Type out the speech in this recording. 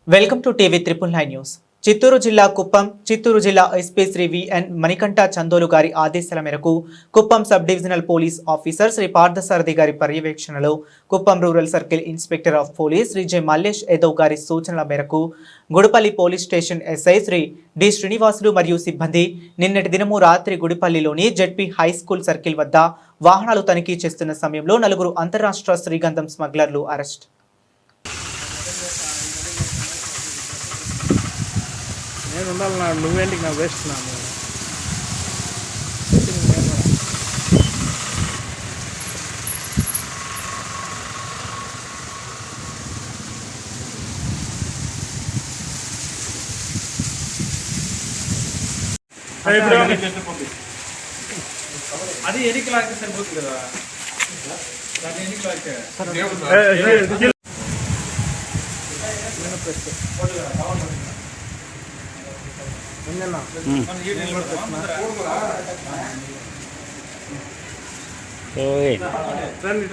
Welcome to TV 999 news. Chittoor జిల్లా కుప్పం చిత్తూరు జిల్లా SP Shri VN Manikanta Chandolu గారి ఆదేశాల మేరకు Kuppam sub divisional police officer Shri Parthasarathi గారి పర్యవేక్షణలో Kuppam rural circle inspector of police Shri J Mallesh Yadav గారి సూచనల మేరకు Gudipalli police station SI Shri D Srinivasulu మరియు సిబ్బంది నిన్నటి దినము రాత్రి గుడిపల్లిలోని జెడ్పీ హై స్కూల్ సర్కిల్ వద్ద వాహనాలు తనిఖీ చేస్తున్న సమయంలో 4 అంతర్రాష్ట్ర శ్రీగంధం స్మగ్లర్లు అరెస్ట్. నేను ఉండాలి నువ్వేంటికి నాకు వేస్ట్ అది ఎన్నిక లాగితే సరిపోతుంది కదా, దాన్ని ఎన్నిక లాగితే రండి.